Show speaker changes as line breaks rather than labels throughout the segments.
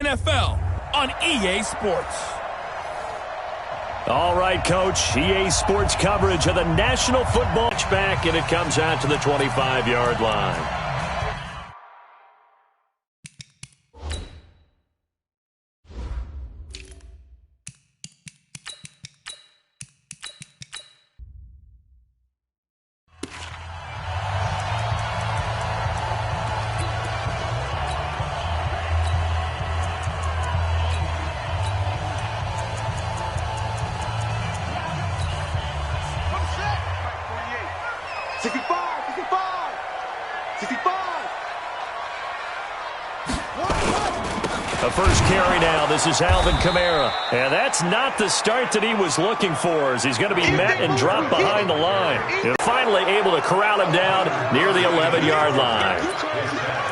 NFL on EA Sports.
All right, Coach. EA Sports coverage of the National Football back, and it comes out to the 25-yard line. The first carry now. This is Alvin Kamara. And that's not the start that he was looking for, as he's going to be met and dropped behind the line. And finally able to corral him down near the 11-yard line.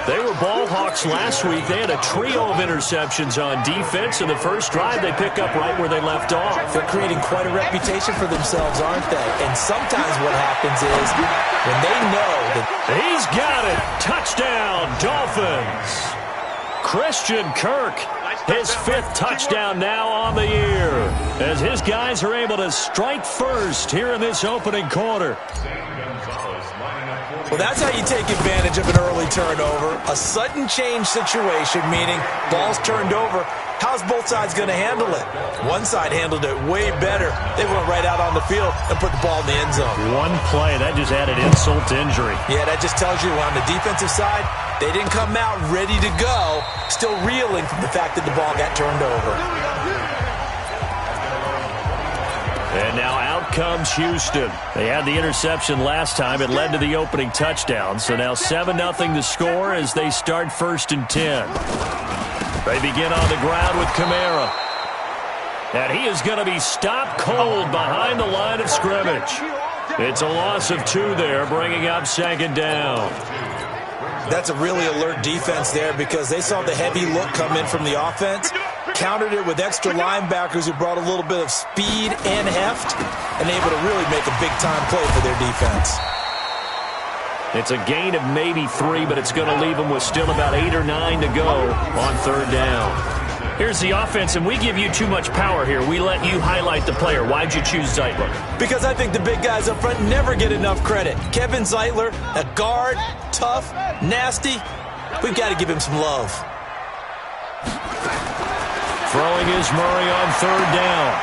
They were ball hawks last week. They had a trio of interceptions on defense. In the first drive, they pick up right where they left off.
They're creating quite a reputation for themselves, aren't they? And sometimes what happens is when they know that...
He's got it. Touchdown, Dolphins. Christian Kirk, his fifth touchdown now on the year, as his guys are able to strike first here in this opening quarter.
Well, that's how you take advantage of an early turnover. A sudden change situation, meaning ball's turned over. How's both sides going to handle it? One side handled it way better. They went right out on the field and put the ball in the end zone.
One play, that just added insult to injury.
Yeah, that just tells you on the defensive side, they didn't come out ready to go, still reeling from the fact that the ball got turned over.
And now out comes Houston. They had the interception last time. It led to the opening touchdown. So now 7-0 to score as they start 1st and 10. They begin on the ground with Kamara. And he is going to be stopped cold behind the line of scrimmage. It's a loss of 2 there, bringing up 2nd down.
That's a really alert defense there because they saw the heavy look come in from the offense, countered it with extra linebackers who brought a little bit of speed and heft, and able to really make a big-time play for their defense.
It's a gain of maybe 3, but it's going to leave them with still about 8 or 9 to go on 3rd down. Here's the offense, and we give you too much power here. We let you highlight the player. Why'd you choose Zeitler?
Because I think the big guys up front never get enough credit. Kevin Zeitler, a guard, tough, nasty. We've got to give him some love.
Throwing is Murray on 3rd down.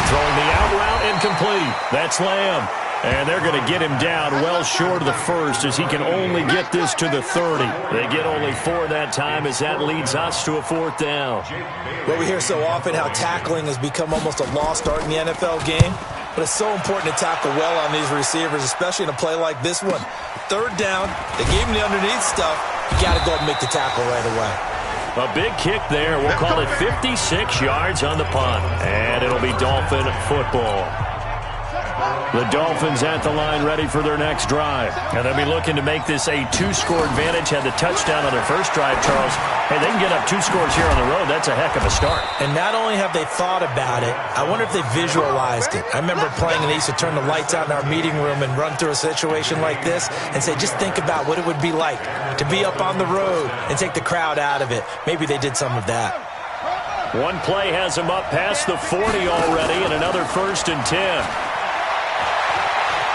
Throwing the out route incomplete. That's Lamb. And they're going to get him down well short of the 1st as he can only get this to the 30. They get only 4 that time as that leads us to a 4th down.
Well, we hear so often how tackling has become almost a lost art in the NFL game. But it's so important to tackle well on these receivers, especially in a play like this one. 3rd down, they gave him the underneath stuff. You got to go and make the tackle right away.
A big kick there. We'll call it 56 yards on the punt. And it'll be Dolphin football. The Dolphins at the line ready for their next drive. And they'll be looking to make this a 2-score advantage. Had the touchdown on their first drive, Charles. Hey, they can get up 2 scores here on the road. That's a heck of a start.
And not only have they thought about it, I wonder if they visualized it. I remember playing and they used to turn the lights out in our meeting room and run through a situation like this and say, just think about what it would be like to be up on the road and take the crowd out of it. Maybe they did some of that.
One play has them up past the 40 already, and another 1st and 10.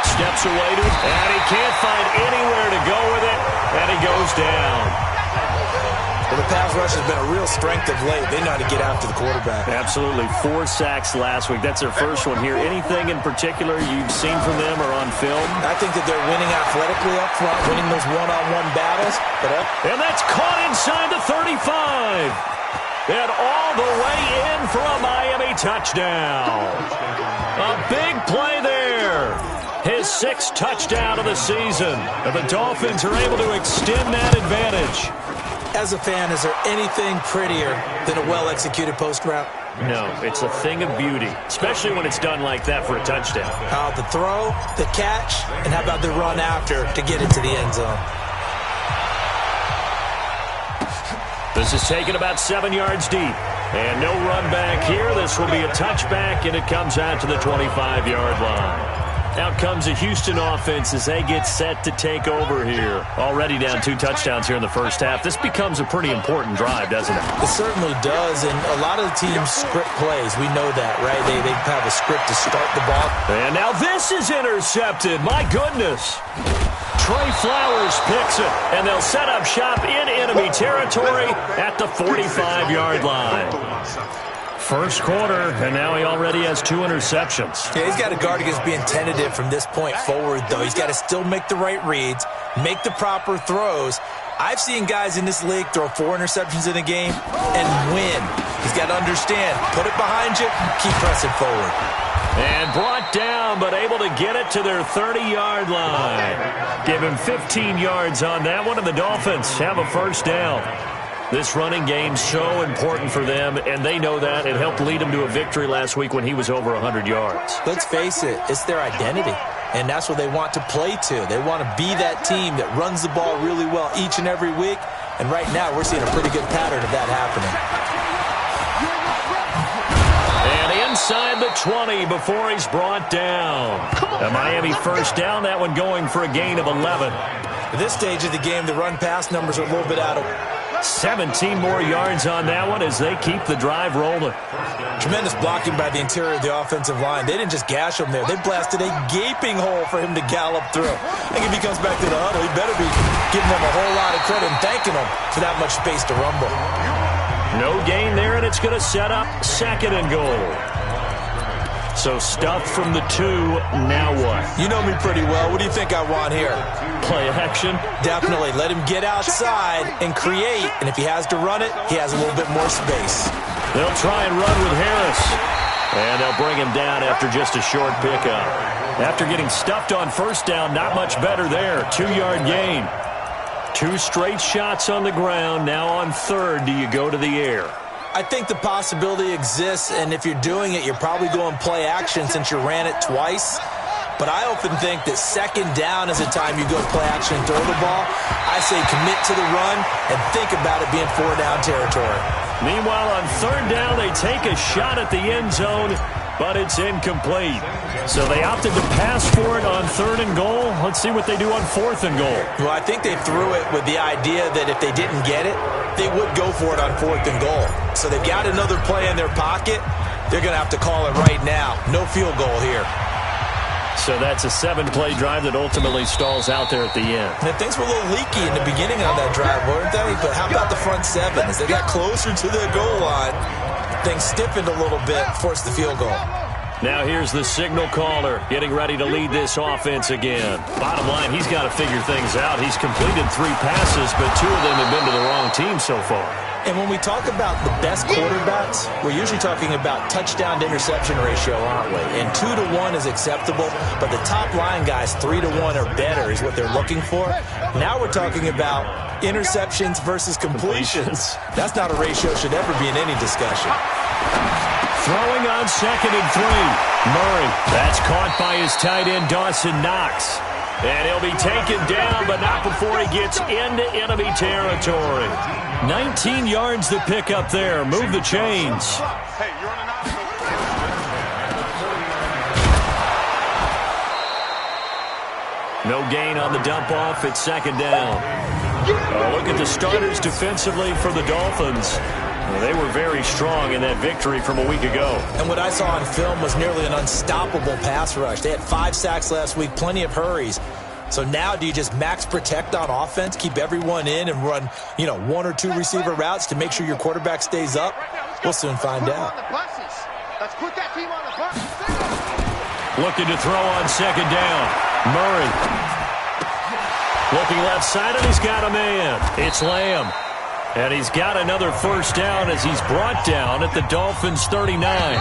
Steps away to it, and he can't find anywhere to go with it, and he goes down.
Well, the pass rush has been a real strength of late. They know how to get after the quarterback.
Absolutely. 4 sacks last week. That's their first one here. Anything in particular you've seen from them or on film?
I think that they're winning athletically up front, winning those one-on-one battles.
And that's caught inside the 35. And all the way in for a Miami touchdown. A big play there. His 6th touchdown of the season. And the Dolphins are able to extend that advantage.
As a fan, is there anything prettier than a well-executed post route?
No, it's a thing of beauty, especially when it's done like that for a touchdown.
The throw, the catch, and how about the run after to get it to the end zone?
This is taken about 7 yards deep. And no run back here. This will be a touchback, and it comes out to the 25-yard line. Out comes the Houston offense as they get set to take over here. Already down 2 touchdowns here in the first half. This becomes a pretty important drive, doesn't it?
It certainly does, and a lot of the teams script plays. We know that, right? They have a script to start the ball.
And now this is intercepted. My goodness. Trey Flowers picks it, and they'll set up shop in enemy territory at the 45-yard line. First quarter, and now he already has 2 interceptions.
Yeah, he's got to guard against being tentative from this point forward, though. He's got to still make the right reads, make the proper throws. I've seen guys in this league throw 4 interceptions in a game and win. He's got to understand, put it behind you, keep pressing forward.
And brought down, but able to get it to their 30-yard line. Give him 15 yards on that one, and the Dolphins have a first down. This running game so important for them, and they know that. It helped lead them to a victory last week when he was over 100 yards.
Let's face it, it's their identity, and that's what they want to play to. They want to be that team that runs the ball really well each and every week, and right now we're seeing a pretty good pattern of that happening.
And inside the 20 before he's brought down. A Miami first down, that one going for a gain of 11.
At this stage of the game, the run-pass numbers are a little bit out of
17 more yards on that one as they keep the drive rolling.
Tremendous blocking by the interior of the offensive line. They didn't just gash him there. They blasted a gaping hole for him to gallop through. I think if he comes back to the huddle, he better be giving them a whole lot of credit and thanking them for that much space to rumble.
No gain there, and it's going to set up 2nd and goal. So stuff from the 2, now what?
You know me pretty well. What do you think I want here?
Play action?
Definitely. Let him get outside and create. And if he has to run it, he has a little bit more space.
They'll try and run with Harris. And they'll bring him down after just a short pickup. After getting stuffed on first down, not much better there. 2-yard gain. 2 straight shots on the ground. Now on 3rd, do you go to the air?
I think the possibility exists, and if you're doing it, you're probably going play action since you ran it twice. But I often think that 2nd down is the time you go play action and throw the ball. I say commit to the run and think about it being 4-down territory.
Meanwhile, on 3rd down, they take a shot at the end zone, but it's incomplete. So they opted to pass for it on 3rd and goal. Let's see what they do on 4th and goal.
Well, I think they threw it with the idea that if they didn't get it, they would go for it on 4th and goal. So they've got another play in their pocket. They're going to have to call it right now. No field goal here.
So that's a 7-play drive that ultimately stalls out there at the end.
And things were a little leaky in the beginning on that drive, weren't they? But how about the front 7? As they got closer to the goal line, things stiffened a little bit, forced the field goal.
Now here's the signal caller getting ready to lead this offense again. Bottom line, he's got to figure things out. He's completed 3 passes, but 2 of them have been to the wrong team so far.
And when we talk about the best quarterbacks, we're usually talking about touchdown to interception ratio, aren't we? And 2 to 1 is acceptable, but the top line guys, 3 to 1 or better is what they're looking for. Now we're talking about interceptions versus completions. That's not a ratio should ever be in any discussion.
Throwing on 2nd and 3. Murray, that's caught by his tight end, Dawson Knox. And he'll be taken down, but not before he gets into enemy territory. 19 yards to pick up there. Move the chains. No gain on the dump off. It's 2nd down. Look at the starters defensively for the Dolphins. They were very strong in that victory from a week ago.
And what I saw on film was nearly an unstoppable pass rush. They had 5 sacks last week, plenty of hurries. So now do you just max protect on offense, keep everyone in and run, 1 or 2 receiver routes to make sure your quarterback stays up? We'll soon find out.
Looking to throw on 2nd down. Murray. Looking left side, and he's got a man. It's Lamb. And he's got another first down as he's brought down at the Dolphins' 39.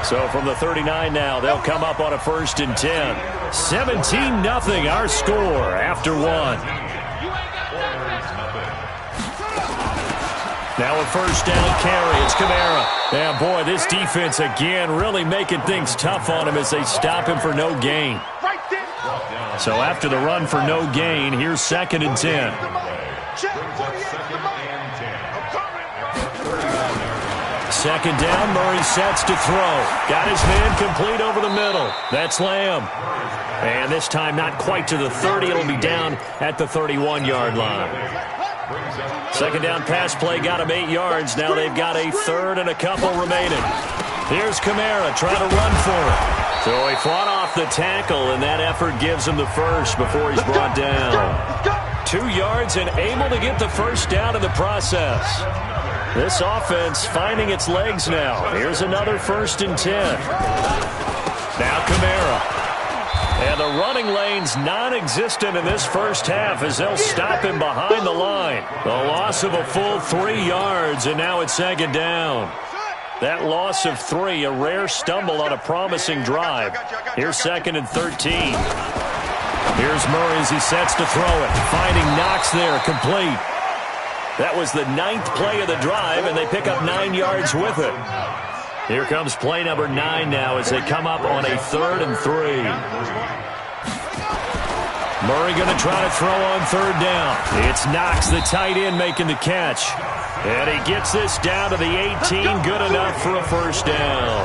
So from the 39 now, they'll come up on a 1st and 10. 17-0 our score after 1. Now a first down carry. It's Kamara. And boy, this defense again really making things tough on him as they stop him for no gain. So after the run for no gain, here's 2nd and 10. second down, Murray sets to throw. Got his man complete over the middle. That's Lamb. And this time not quite to the 30. It'll be down at the 31-yard line. Second down pass play got him 8 yards. Now they've got a third and a couple remaining. Here's Kamara trying to run for it. So he fought off the tackle, and that effort gives him the first before he's brought down. 2 yards and able to get the first down in the process. This offense finding its legs now. Here's another 1st and 10. Now Kamara. And the running lane's non-existent in this first half as they'll stop him behind the line. The loss of a full 3 yards, and now it's second down. That loss of 3, a rare stumble on a promising drive. Here's 2nd and 13. Here's Murray as he sets to throw it. Finding Knox there, complete. That was the 9th play of the drive, and they pick up 9 yards with it. Here comes play number 9 now as they come up on a 3rd and 3. Murray going to try to throw on 3rd down. It's Knox, the tight end, making the catch. And he gets this down to the 18, good enough for a first down.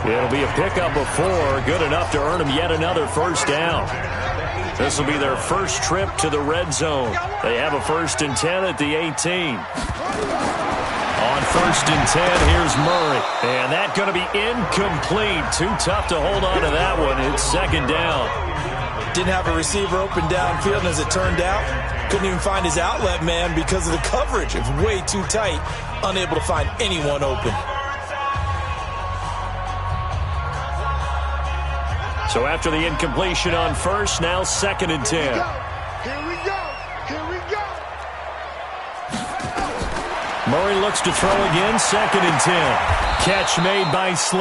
It'll be a pickup of 4, good enough to earn him yet another first down. This will be their first trip to the red zone. They have a 1st and 10 at the 18. On 1st and 10, here's Murray. And that's going to be incomplete. Too tough to hold on to that one. It's second down.
Didn't have a receiver open downfield, and as it turned out, couldn't even find his outlet man because of the coverage. It's way too tight, unable to find anyone open.
So after the incompletion on 1st, now 2nd and 10.
Here we go. Here we go.
Murray looks to throw again, 2nd and 10. Catch made by Slade.